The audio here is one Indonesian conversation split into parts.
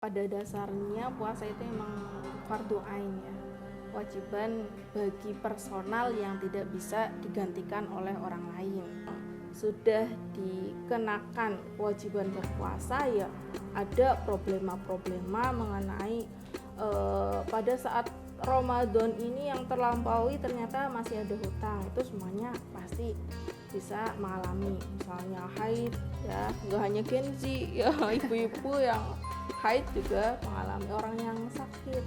Pada dasarnya puasa itu emang fardu ain ya, kewajiban bagi personal yang tidak bisa digantikan oleh orang lain. Sudah dikenakan kewajiban berpuasa ya ada problema-problema mengenai pada saat Ramadan ini yang terlampaui ternyata masih ada hutang, itu semuanya pasti bisa mengalami, misalnya haid ya, nggak hanya Gen Z ya, ibu-ibu yang haid juga mengalami, orang yang sakit.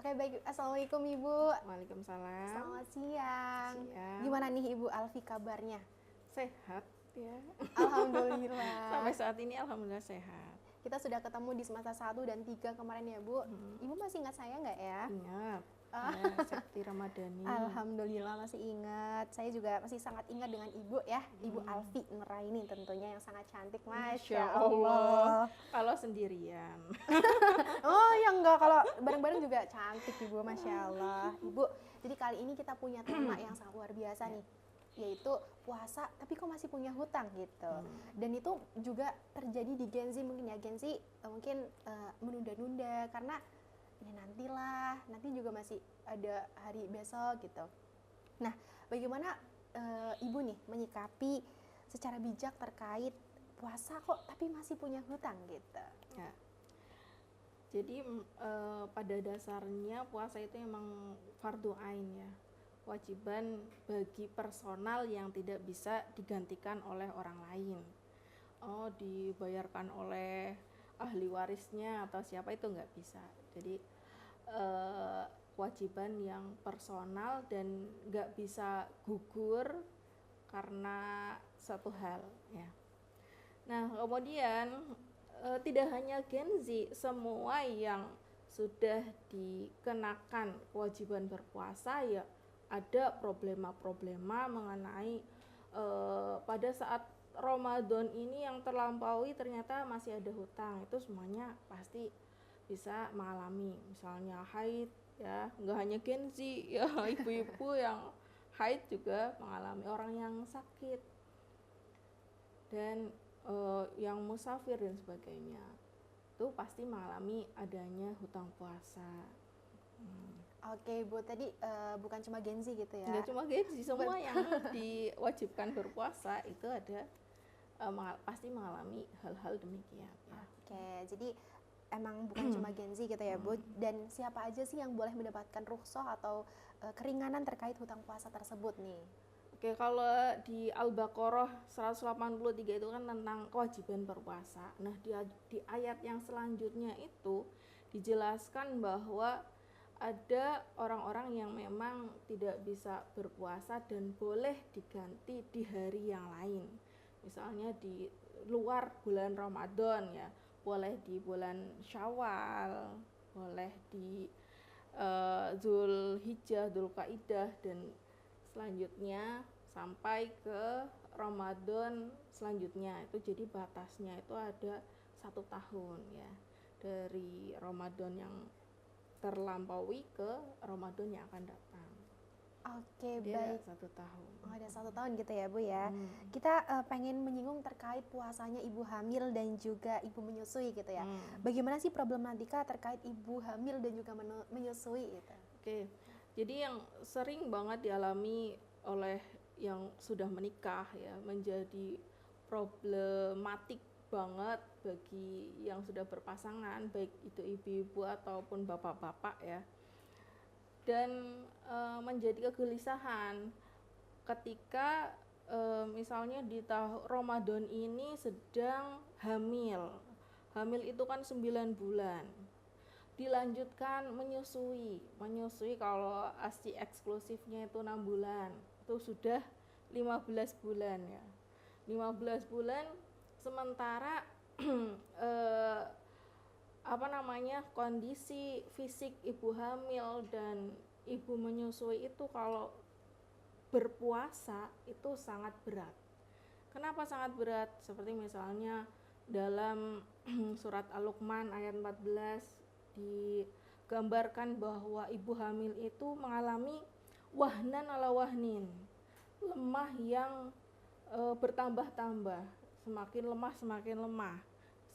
Oke, baik. Assalamualaikum Ibu. Waalaikumsalam. Selamat siang. Siang. Gimana nih Ibu Alfi kabarnya? Sehat ya. Alhamdulillah. Sampai saat ini alhamdulillah sehat. Kita sudah ketemu di semester 1 dan 3 kemarin ya Bu. Ibu masih ingat saya nggak ya? Ingat ya, Septi Ramadhani. Alhamdulillah masih ingat. Saya juga masih sangat ingat dengan Ibu ya. Ibu Alfi Nuraini tentunya yang sangat cantik. Masya Allah. Kalau sendirian. Oh ya enggak, kalau bareng-bareng juga cantik Ibu, Masya Allah. Ibu, jadi kali ini kita punya tema yang sangat luar biasa nih, yaitu puasa tapi kok masih punya hutang gitu. Dan itu juga terjadi di Gen Z mungkin ya. Gen Z mungkin menunda-nunda karena ya nanti juga masih ada hari besok gitu. Nah, bagaimana Ibu nih menyikapi secara bijak terkait puasa kok tapi masih punya hutang gitu? Ya. Jadi pada dasarnya puasa itu emang fardu ain ya, kewajiban bagi personal yang tidak bisa digantikan oleh orang lain. Oh, dibayarkan oleh ahli warisnya atau siapa, itu nggak bisa. Jadi kewajiban yang personal dan nggak bisa gugur karena satu hal ya. Nah, kemudian tidak hanya Gen Z, semua yang sudah dikenakan kewajiban berpuasa ya ada problema-problema mengenai pada saat Ramadan ini yang terlampaui ternyata masih ada hutang, itu semuanya pasti bisa mengalami, misalnya haid ya, nggak hanya Gen Z ya, ibu-ibu yang haid juga mengalami, orang yang sakit dan yang musafir dan sebagainya, itu pasti mengalami adanya hutang puasa. Oke Bu, tadi bukan cuma Gen Z gitu ya? Nggak cuma Gen Z, semua yang diwajibkan berpuasa itu ada pasti mengalami hal-hal demikian ya. Oke, jadi emang bukan cuma Gen Z gitu ya Bu. Dan siapa aja sih yang boleh mendapatkan rukhsah atau keringanan terkait hutang puasa tersebut nih? Oke, kalau di Al-Baqarah 183 itu kan tentang kewajiban berpuasa. Nah, di ayat yang selanjutnya itu dijelaskan bahwa ada orang-orang yang memang tidak bisa berpuasa dan boleh diganti di hari yang lain. Misalnya di luar bulan Ramadan ya, boleh di bulan Syawal, boleh di Zulhijjah, Dzulqaidah, dan selanjutnya sampai ke Ramadan selanjutnya. Itu jadi batasnya itu ada 1 tahun ya, dari Ramadan yang terlampaui ke Ramadan yang akan datang. Oke, Jadi baik. ada 1 tahun. Oh, ada 1 tahun gitu ya Bu ya. Kita pengen menyinggung terkait puasanya ibu hamil dan juga ibu menyusui gitu ya. Bagaimana sih problematika terkait ibu hamil dan juga menyusui gitu? Oke, jadi yang sering banget dialami oleh yang sudah menikah ya, menjadi problematik banget bagi yang sudah berpasangan, baik itu ibu-ibu ataupun bapak-bapak ya, dan menjadi kegelisahan ketika misalnya di tahun Ramadan ini sedang hamil itu kan 9 bulan, dilanjutkan menyusui kalau ASI eksklusifnya itu 6 bulan, itu sudah 15 bulan ya, 15 bulan. Sementara kondisi fisik ibu hamil dan ibu menyusui itu kalau berpuasa itu sangat berat. Kenapa sangat berat? Seperti misalnya dalam surat Al-Luqman ayat 14 digambarkan bahwa ibu hamil itu mengalami wahnan ala wahnin, lemah yang bertambah-tambah, semakin lemah,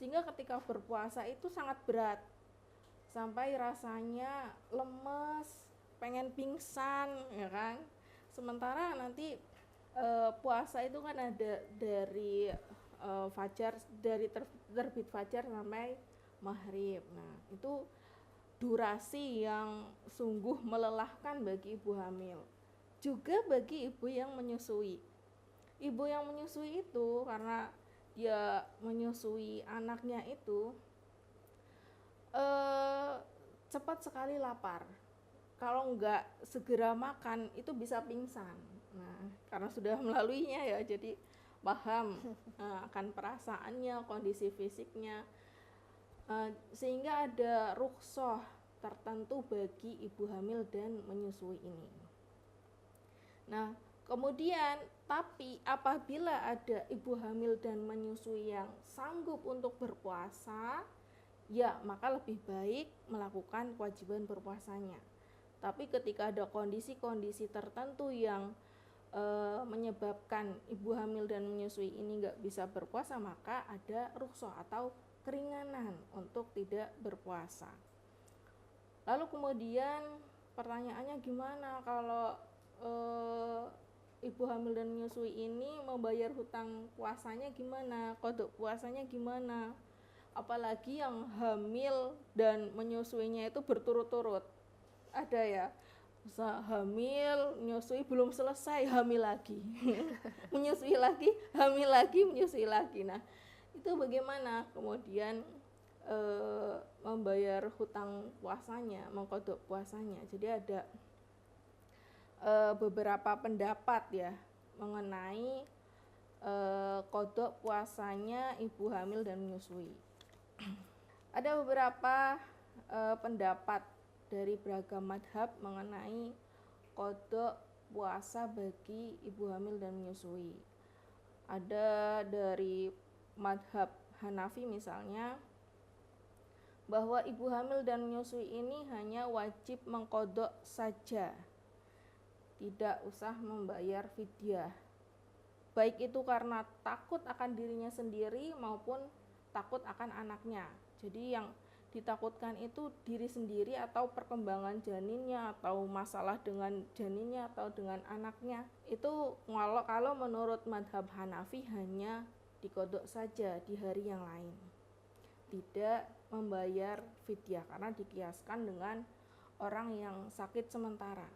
sehingga ketika berpuasa itu sangat berat, sampai rasanya lemes, pengen pingsan, ya kan. Sementara nanti puasa itu kan ada dari fajar, dari terbit fajar sampai maghrib. Nah, itu durasi yang sungguh melelahkan bagi ibu hamil, juga bagi ibu yang menyusui. Ibu yang menyusui itu karena dia menyusui anaknya itu cepat sekali lapar. Kalau enggak segera makan itu bisa pingsan. Nah, karena sudah melaluinya ya, jadi paham akan perasaannya, kondisi fisiknya, sehingga ada rukhsah tertentu bagi ibu hamil dan menyusui ini. Nah, kemudian tapi apabila ada ibu hamil dan menyusui yang sanggup untuk berpuasa, ya maka lebih baik melakukan kewajiban berpuasanya. Tapi ketika ada kondisi-kondisi tertentu yang menyebabkan ibu hamil dan menyusui ini nggak bisa berpuasa, maka ada rukhsah atau keringanan untuk tidak berpuasa. Lalu kemudian pertanyaannya, gimana kalau ibu hamil dan menyusui ini membayar hutang puasanya gimana, qada puasanya gimana? Apalagi yang hamil dan menyusuinya itu berturut-turut. Ada ya, hamil, menyusui belum selesai, hamil lagi. Menyusui lagi, hamil lagi, menyusui lagi. Nah, itu bagaimana kemudian membayar hutang puasanya, mengqada puasanya. Jadi ada beberapa pendapat ya mengenai qada puasanya ibu hamil dan menyusui. Ada beberapa pendapat dari beragam madhab mengenai qada puasa bagi ibu hamil dan menyusui. Ada dari madhab Hanafi misalnya, bahwa ibu hamil dan menyusui ini hanya wajib mengqada saja, tidak usah membayar fidyah, baik itu karena takut akan dirinya sendiri maupun takut akan anaknya. Jadi yang ditakutkan itu diri sendiri atau perkembangan janinnya, atau masalah dengan janinnya atau dengan anaknya. Itu kalau menurut madhab Hanafi hanya diqada saja di hari yang lain, tidak membayar fidyah karena dikiaskan dengan orang yang sakit sementara.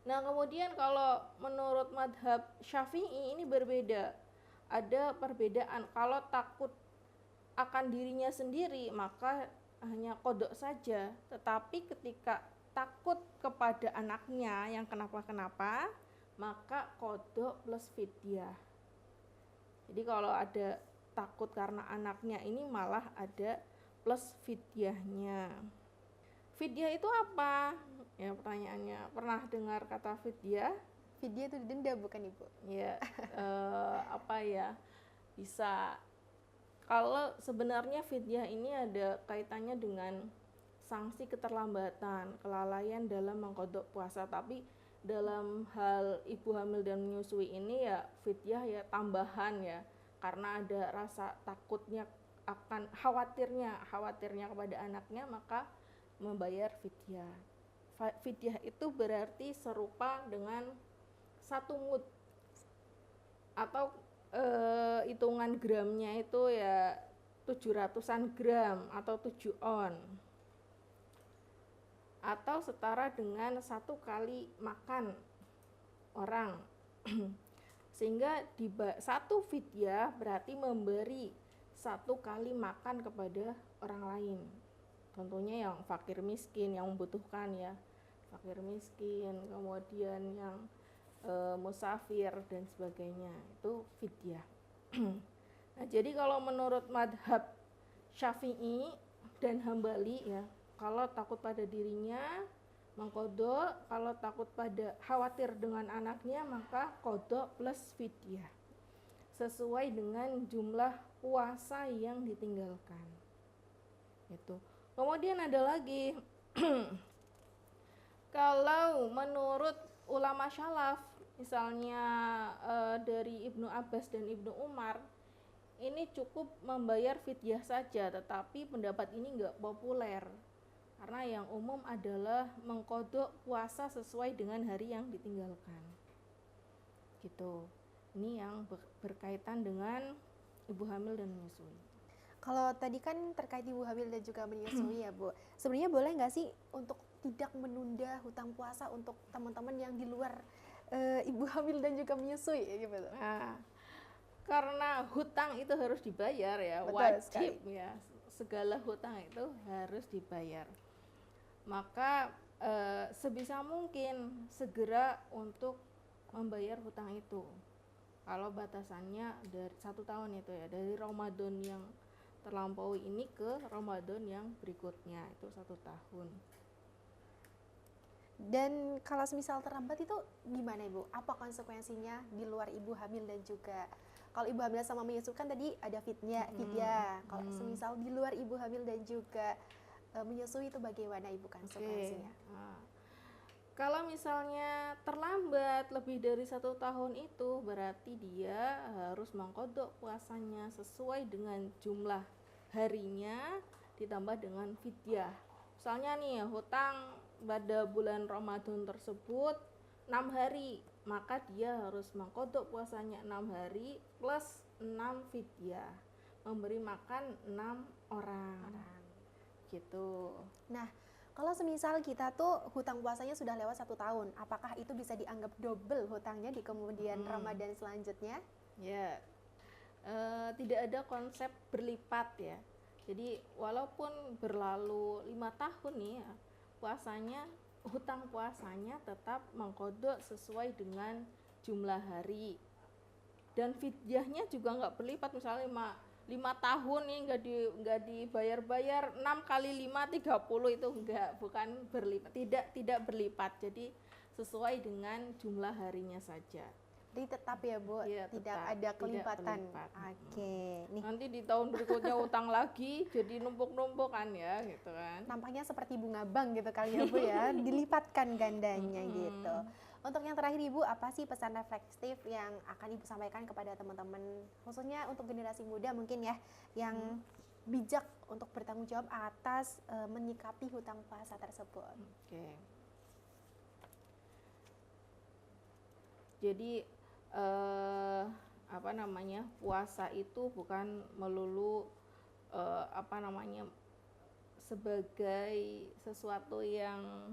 Nah, kemudian kalau menurut madhab Syafi'i ini berbeda. Ada perbedaan. Kalau takut akan dirinya sendiri maka hanya qada saja, tetapi ketika takut kepada anaknya yang kenapa-kenapa, maka qada plus fidyah. Jadi kalau ada takut karena anaknya ini malah ada plus fidyahnya. Fidyah itu apa? Ya, pertanyaannya, pernah dengar kata fidyah? Fidyah itu denda bukan Ibu? Ya, apa ya? Bisa, kalau sebenarnya fidyah ini ada kaitannya dengan sanksi keterlambatan, kelalaian dalam mengqada puasa, tapi dalam hal ibu hamil dan menyusui ini ya fidyah ya tambahan ya, karena ada rasa takutnya akan khawatirnya kepada anaknya, maka membayar fidyah. Fidyah itu berarti serupa dengan 1 mud atau hitungan gramnya itu ya 700-an gram atau 7 on, atau setara dengan 1 kali makan orang. Sehingga satu fidyah berarti memberi 1 kali makan kepada orang lain. Tentunya yang fakir miskin, yang membutuhkan ya, fakir miskin, kemudian yang musafir dan sebagainya, itu fidyah. Nah, jadi kalau menurut madhab Syafi'i dan Hambali ya, kalau takut pada dirinya mengqada, kalau takut pada khawatir dengan anaknya maka qada plus fidyah sesuai dengan jumlah puasa yang ditinggalkan. Itu. Kemudian ada lagi kalau menurut ulama syalaf misalnya dari Ibnu Abbas dan Ibnu Umar, ini cukup membayar fidyah saja, tetapi pendapat ini nggak populer. Karena yang umum adalah mengkodok puasa sesuai dengan hari yang ditinggalkan. Gitu. Ini yang berkaitan dengan ibu hamil dan menyusui. Kalau tadi kan terkait ibu hamil dan juga menyusui ya Bu. Sebenarnya boleh nggak sih untuk tidak menunda hutang puasa untuk teman-teman yang di luar ibu hamil dan juga menyusui gitu? Nah, karena hutang itu harus dibayar ya, Betul wajib sekali. ya. Segala hutang itu harus dibayar. Maka sebisa mungkin segera untuk membayar hutang itu. Kalau batasannya dari 1 tahun itu ya, dari Ramadan yang terlampaui ini ke Ramadan yang berikutnya itu 1 tahun. Dan kalau semisal terlambat itu gimana Ibu? Apa konsekuensinya di luar ibu hamil dan juga kalau ibu hamil sama menyusui kan tadi ada fidyah. Kalau semisal di luar ibu hamil dan juga menyusui itu bagaimana Ibu konsekuensinya? Nah, kalau misalnya terlambat lebih dari 1 tahun itu berarti dia harus mengkodok puasanya sesuai dengan jumlah harinya ditambah dengan fidyah. Misalnya nih hutang pada bulan Ramadan tersebut 6 hari, maka dia harus mengkodok puasanya 6 hari plus 6 fidyah, memberi makan 6 orang. Gitu. Nah, kalau semisal kita tuh hutang puasanya sudah lewat 1 tahun, apakah itu bisa dianggap double hutangnya di kemudian Ramadan selanjutnya? Ya, tidak ada konsep berlipat ya. Jadi walaupun berlalu 5 tahun nih ya, hutang puasanya tetap mengkodok sesuai dengan jumlah hari. Dan fidyahnya juga nggak berlipat, misalnya 5 tahun nih nggak dibayar 6 kali 5 30 itu bukan berlipat, tidak berlipat. Jadi sesuai dengan jumlah harinya saja. Jadi tetap ya Bu, Ya, tidak tetap, ada kelipatan. berlipat. Oke, nih Nanti di tahun berikutnya utang lagi jadi numpuk-numpuk kan ya gitu kan. nampaknya seperti bunga bank gitu kali ya Bu ya, dilipatkan gandanya gitu. Untuk yang terakhir Ibu, apa sih pesan refleksif yang akan Ibu sampaikan kepada teman-teman, khususnya untuk generasi muda mungkin ya, yang bijak untuk bertanggung jawab atas menyikapi hutang puasa tersebut? Oke. Jadi puasa itu bukan melulu sebagai sesuatu yang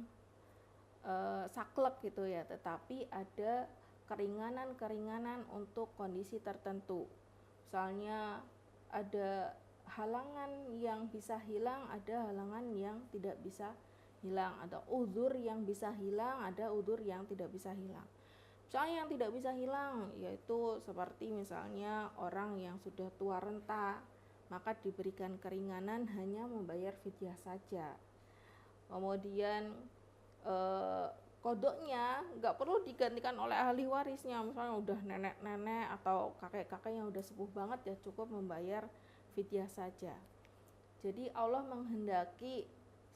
saklek gitu ya, tetapi ada keringanan-keringanan untuk kondisi tertentu. Misalnya ada halangan yang bisa hilang, ada halangan yang tidak bisa hilang, ada uzur yang bisa hilang, ada uzur yang tidak bisa hilang. Misalnya yang tidak bisa hilang yaitu seperti misalnya orang yang sudah tua renta, maka diberikan keringanan hanya membayar fidyah saja. Kemudian kodoknya nggak perlu digantikan oleh ahli warisnya, misalnya udah nenek-nenek atau kakek-kakek yang udah sepuh banget ya cukup membayar fidyah saja. Jadi Allah menghendaki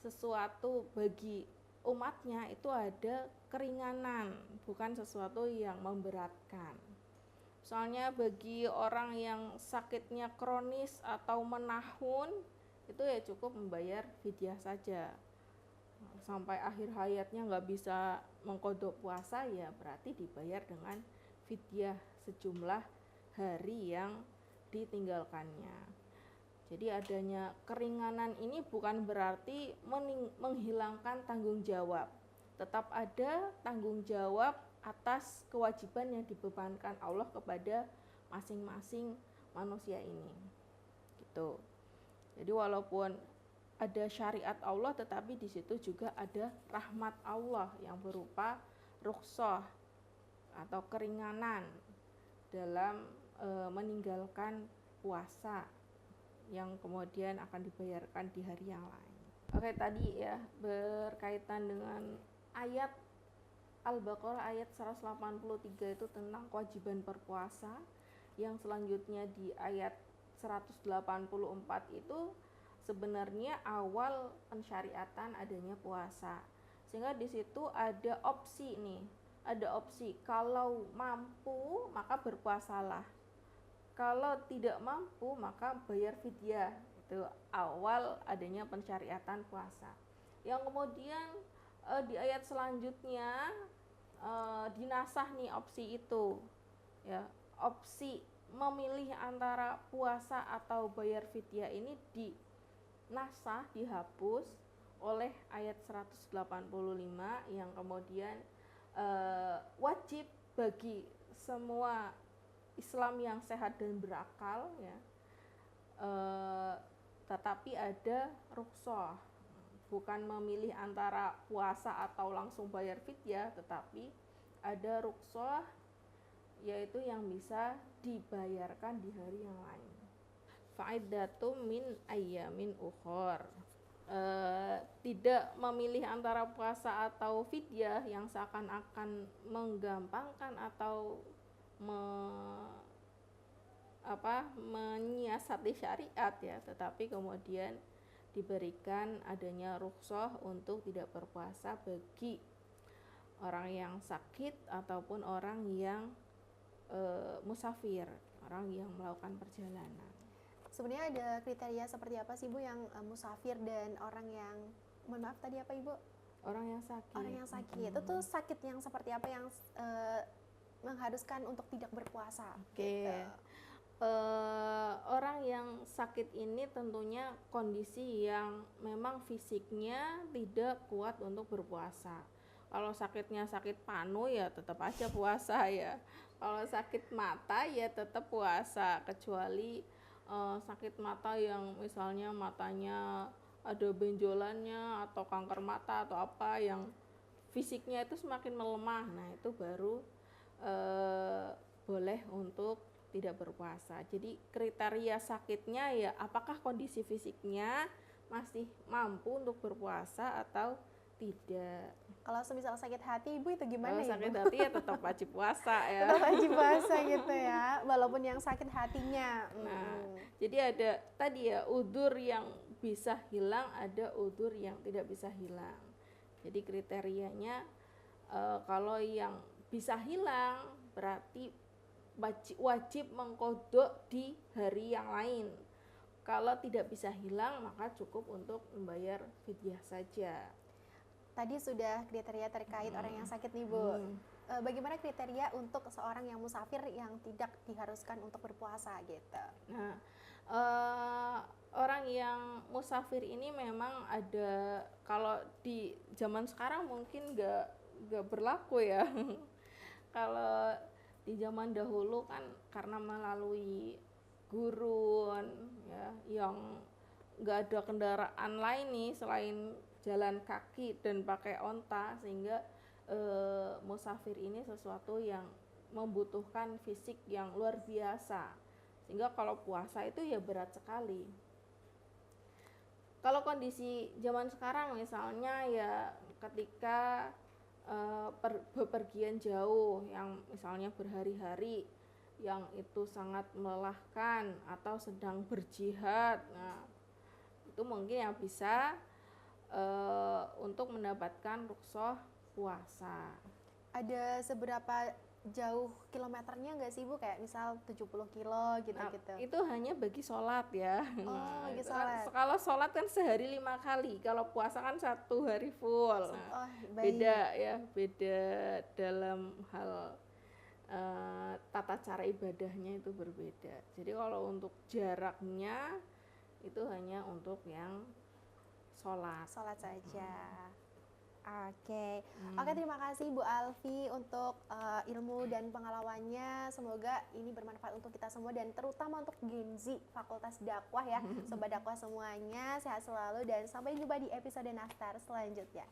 sesuatu bagi umatnya itu ada keringanan, bukan sesuatu yang memberatkan. Misalnya bagi orang yang sakitnya kronis atau menahun itu ya cukup membayar fidyah saja. Sampai akhir hayatnya nggak bisa mengkodok puasa ya berarti dibayar dengan fidyah sejumlah hari yang ditinggalkannya. Jadi adanya keringanan ini bukan berarti menghilangkan tanggung jawab. Tetap ada tanggung jawab atas kewajiban yang dibebankan Allah kepada masing-masing manusia ini. Gitu. Jadi walaupun ada syariat Allah tetapi di situ juga ada rahmat Allah yang berupa rukhsah atau keringanan dalam meninggalkan puasa yang kemudian akan dibayarkan di hari yang lain. Oke, tadi ya berkaitan dengan ayat Al-Baqarah ayat 183 itu tentang kewajiban berpuasa. Yang selanjutnya di ayat 184 itu sebenarnya awal pensyariatan adanya puasa. Sehingga di situ ada opsi nih. ada opsi, kalau mampu maka berpuasalah, kalau tidak mampu maka bayar fidyah. Itu awal adanya pensyariatan puasa. Yang kemudian di ayat selanjutnya dinasah nih opsi itu, ya, opsi memilih antara puasa atau bayar fidyah ini dinasah, dihapus oleh ayat 185 yang kemudian wajib bagi semua Islam yang sehat dan berakal, ya, tetapi ada rukhsah, bukan memilih antara puasa atau langsung bayar fidyah, tetapi ada rukhsah, yaitu yang bisa dibayarkan di hari yang lain. Fa'iddatum min ayyamin ukhor. Tidak memilih antara puasa atau fidyah yang seakan-akan menggampangkan atau menyiasati syariat, ya, tetapi kemudian diberikan adanya rukhsah untuk tidak berpuasa bagi orang yang sakit ataupun orang yang musafir, orang yang melakukan perjalanan. Sebenarnya ada kriteria seperti apa sih Bu yang musafir dan orang yang, mohon maaf tadi apa Ibu? Orang yang sakit. Orang yang sakit. Itu tuh sakit yang seperti apa yang mengharuskan untuk tidak berpuasa? Oke. Orang yang sakit ini tentunya kondisi yang memang fisiknya tidak kuat untuk berpuasa. Kalau sakitnya sakit panu ya tetap aja puasa, ya. Kalau sakit mata ya tetap puasa, kecuali sakit mata yang misalnya matanya ada benjolannya atau kanker mata atau apa yang fisiknya itu semakin melemah, nah itu baru boleh untuk tidak berpuasa. Jadi kriteria sakitnya ya apakah kondisi fisiknya masih mampu untuk berpuasa atau tidak. Kalau semisal sakit hati Ibu itu gimana? Kalau Ibu? sakit hati ya tetap wajib puasa, ya. Tetap wajib puasa gitu ya, walaupun yang sakit hatinya. Nah, jadi ada tadi ya udzur yang bisa hilang, ada udzur yang tidak bisa hilang. Jadi kriterianya kalau yang bisa hilang berarti wajib mengqadha di hari yang lain. Kalau tidak bisa hilang maka cukup untuk membayar fidyah saja. Tadi sudah kriteria terkait orang yang sakit nih Bu. Bagaimana kriteria untuk seorang yang musafir yang tidak diharuskan untuk berpuasa gitu? Nah, orang yang musafir ini memang ada, kalau di zaman sekarang mungkin nggak berlaku, ya. Kalau di zaman dahulu kan karena melalui gurun, ya, yang nggak ada kendaraan lain nih selain jalan kaki dan pakai onta, sehingga musafir ini sesuatu yang membutuhkan fisik yang luar biasa, sehingga kalau puasa itu ya berat sekali. Kalau kondisi zaman sekarang misalnya ya ketika bepergian jauh yang misalnya berhari-hari, yang itu sangat melelahkan, atau sedang berjihad, nah itu mungkin yang bisa untuk mendapatkan rukhsah puasa. Ada seberapa jauh kilometernya nggak sih Bu? Kayak misal 70 kilo gitu-gitu. Nah, itu hanya bagi sholat, ya. Oh, bagi Kan, sholat. kalau sholat kan sehari 5 kali, kalau puasa kan 1 hari full. Nah, beda, ya, beda dalam hal tata cara ibadahnya itu berbeda. Jadi kalau untuk jaraknya itu hanya untuk yang sholat saja. Oke, terima kasih Bu Alfi untuk ilmu dan pengalamannya. Semoga ini bermanfaat untuk kita semua dan terutama untuk Gen Z Fakultas Dakwah, ya. Sobat dakwah semuanya sehat selalu dan sampai jumpa di episode Nastar selanjutnya.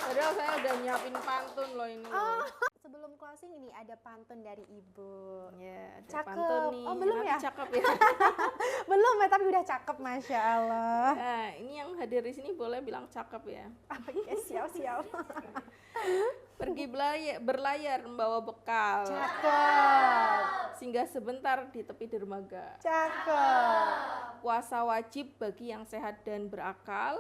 Padahal saya udah nyiapin pantun loh ini. Sebelum closing ini ada pantun dari Ibu. Ya, ada Cakep. pantun nih. Oh, belum Nanti ya? Cakep ya. Belum ya, tapi udah cakep, Masya Allah. Nah, ini yang hadir di sini boleh bilang cakep ya. Oke, siap-siap. Pergi berlayar membawa bekal. Cakep. Singgah sebentar di tepi dermaga. Cakep. Puasa wajib bagi yang sehat dan berakal.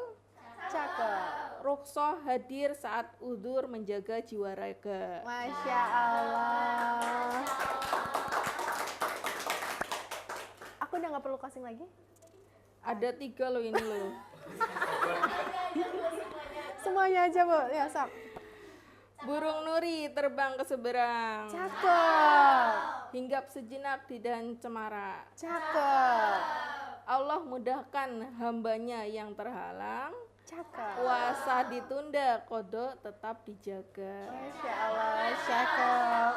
Cakep. Rukhsah hadir saat udzur menjaga jiwa raga. Masya Allah. Aku udah nggak perlu closing lagi? Ada 3 loh ini loh. Semuanya aja, Bu. Ya, sok. Burung nuri terbang ke seberang. Cakep. Hinggap sejenak di dan cemara. Cakep. Allah mudahkan hambanya yang terhalang. Cakep. Puasa ditunda, kodok tetap dijaga. Masya Allah, cakep.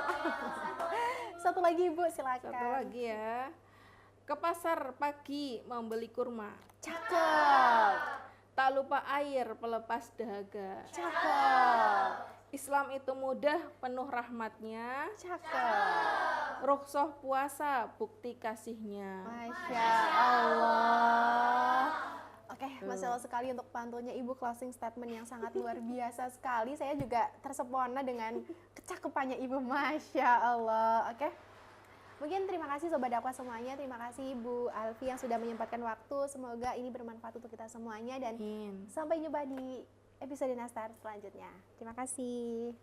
Satu lagi, Bu, silakan. Satu lagi ya. Ke pasar pagi membeli kurma. Cakep. Tak lupa air pelepas dahaga. Cakep. Islam itu mudah, penuh rahmatnya. Cakep. Rukhsah puasa, bukti kasihnya. Masya Allah. Oke, Masya Allah sekali untuk pantunnya Ibu, closing statement yang sangat luar biasa sekali. Saya juga tersepona dengan kecakapannya Ibu, Masya Allah. Oke, mungkin terima kasih Sobat Dakwah semuanya. Terima kasih Ibu Alfi yang sudah menyempatkan waktu. Semoga ini bermanfaat untuk kita semuanya. Dan Amin. sampai jumpa di episode Nastar selanjutnya. Terima kasih.